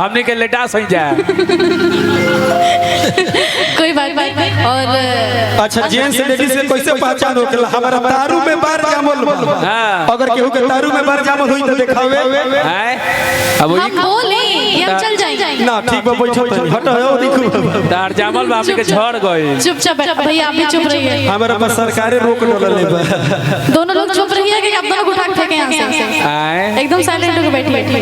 हमने के लेटा सही जाए। कोई बात नहीं। और अच्छा जेंट्स लेडीज से कैसे पहचान होखेला? हमारा दारू में बार जामल हाँ। अगर केहू के दारू में बार जामल होई त देखावे हैं अब हम बोले ये हम चल जाएंगे ना। ठीक बा बैठो तनी हटो हो देखो तार जामल बा हमने के झड़ गए। चुपचाप भैया आप भी चुप रहिए। हमारा पास सरकारे रोक डलले बा। दोनों लोग चुप रहिए कि आप दोनों उठा के फेंके यहां से। हैं एकदम साइलेंट होकर बैठिए।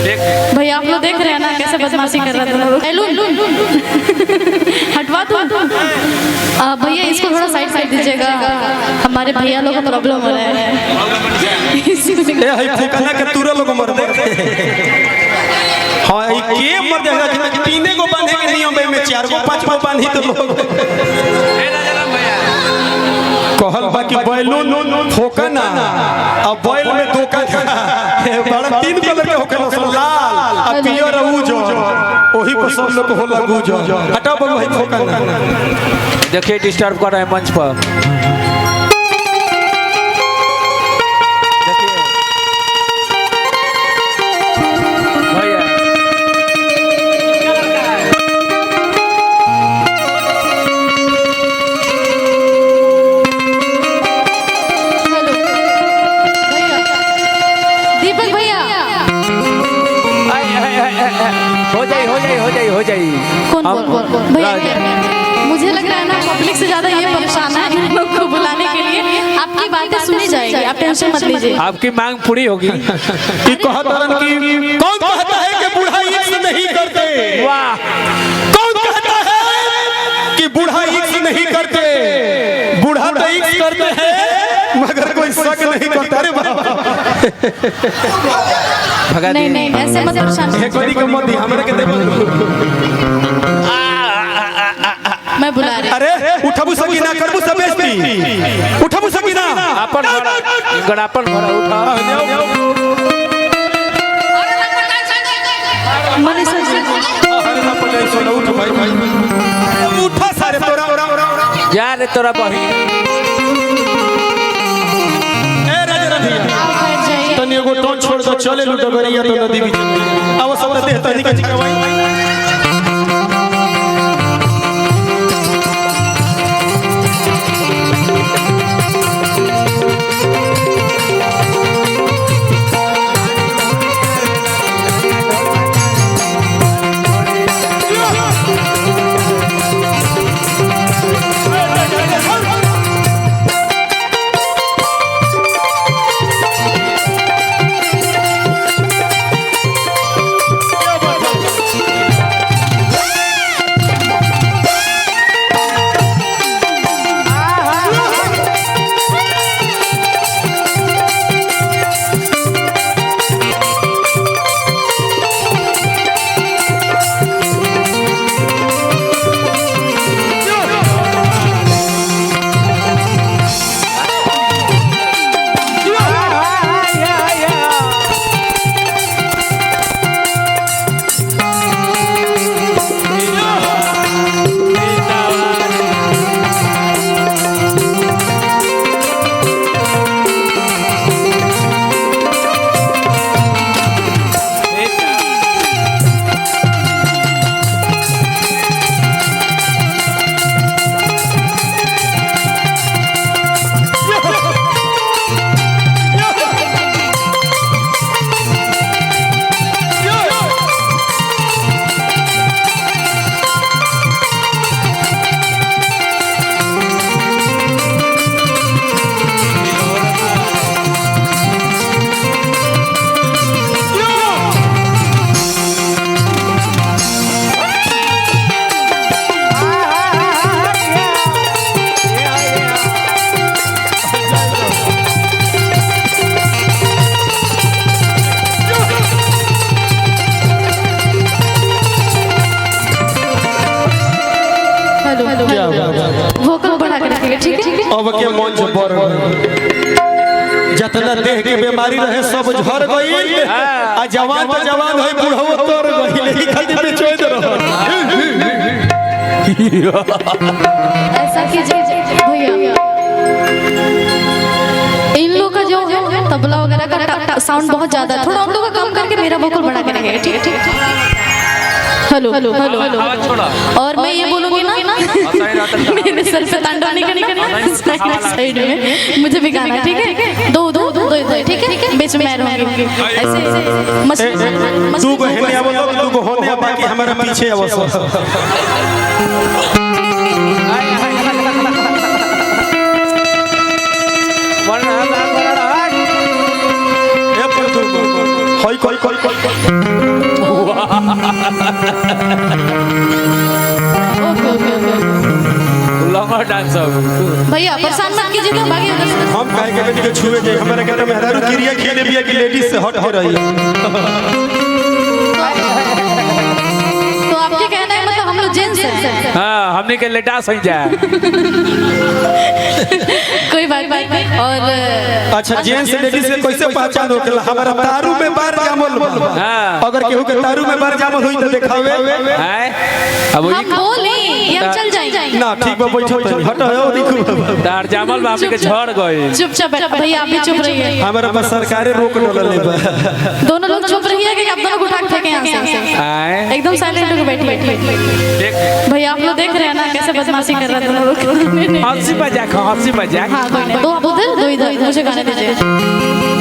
देख भैया आप लोग देख रहे हैं ना कैसे बदमाशी कर रहे हैं दोनों लोग। हटवा दो भैया इसको थोड़ा साइड साइड दीजिएगा। हमारे भैया लोग को प्रॉब्लम हो रहा है। ए हई फुकना के तुरा लोग मर दे। हां ई के मर देगा कि तीने को बांधे के नियम में चार को पांच को बांधी तो लोग कहल बाकी बैलून ठोकना अब बैल में धोखा बड़ा तीन कलर के होखेला सब लाल आ पियर उजर ओही पर सब लोग होला गुजर। हटा बाबू भाई ठोकना देखिए डिस्टर्ब कर रहे हैं मंच पर। हो जाई कौन भैया मुझे लग रहा है ना पब्लिक से ज्यादा ये परेशान है इन लोग को बुलाने के लिए। आपकी बातें सुनी जाएगी, आप टेंशन मत लीजिए। आपकी मांग पूरी होगी। कि कहतरन कि कौन कहता है कि बूढ़ा इश्क नहीं करते? वाह कौन कहता है कि बूढ़ा इश्क नहीं करते? बूढ़ा तो इश्क करते हैं मगर कोई शक नहीं करता। अरे बाबा भगा नहीं नहीं ऐसे मत परेशान एक बारी को मत दी हमरे के दे। मैं बुला रही। अरे उठबू सकीना करबू सब बेइज्जती उठबू सकीना अपन भरा गड़ापन भरा उठा। मनीषा जी अरे ना पटाई सोना उठ भाई भाई उठा सारे तोरा जा रे तोरा बहिन। ए राजा रधिया तनी एगो टोन छोड़ दो चले लू डगरिया तो नदी बीच अब सब देह तनी का चिकवाई। वोकल बढ़ा के रखिएगा ठीक है। अब के मंच पर जतना देह के बीमारी रहे सब झड़ गई आ जवान तो जवान होई बूढ़ो तोर गई लेकिन खातिर पे छोड़ दो। ऐसा कीजिए भैया इन लोग का जो तबला वगैरह का साउंड बहुत ज्यादा है, थोड़ा हम लोग का कम करके मेरा वोकल बढ़ा के रखिएगा ठीक है। हेलो हेलो हेलो आवाज छोड़ा और मैं ये बोलूंगी ना मेरे सर से तांडव नहीं करना साइड में मुझे भी गाना ठीक है दो दो दो दो ठीक है बीच में मैं रहूंगी ऐसे तू को हेने आवो तू को होने आ बाकी हमारा पीछे आवो ए पर तू होई कोई लंगा डांस भैया परेशान मत कीजिए भागी उधर से हम काहे के बेटी के छुए जे हमारे कहते मेहरारू क्रिया खेले बिया की लेडीज से हट के रही तो आपके कहना है मतलब हम लोग जेंट्स हैं हां हमने के लेटा सही जाए कोई बात नहीं और अच्छा जेंट्स लेडीज से कैसे पहचान होखेला हमारा तारू में बार जामल हां अगर केहू के तारू में बार जामल होई त देखावे हैं अब हम बोली ये हम चल जाएंगे ना ठीक बा बैठो हटो हो देखो दार जामल बा हमने के झड़ गए चुपचाप भैया आप भी चुप रहिए हमारा बस सरकारे रोक डलले बा दोनों लोग चुप रहिए कि आप दोनों को उठा के फेंके यहाँ से हैं एकदम साइलेंट होकर बैठिए देख भैया आप लोग देख रहे हैं ना कैसे बदमाशी कर रहे हैं दोनों लोग हंसी मजाक हाँ कोई नहीं दो आप उधर दो इधर मुझे गाने दीजिए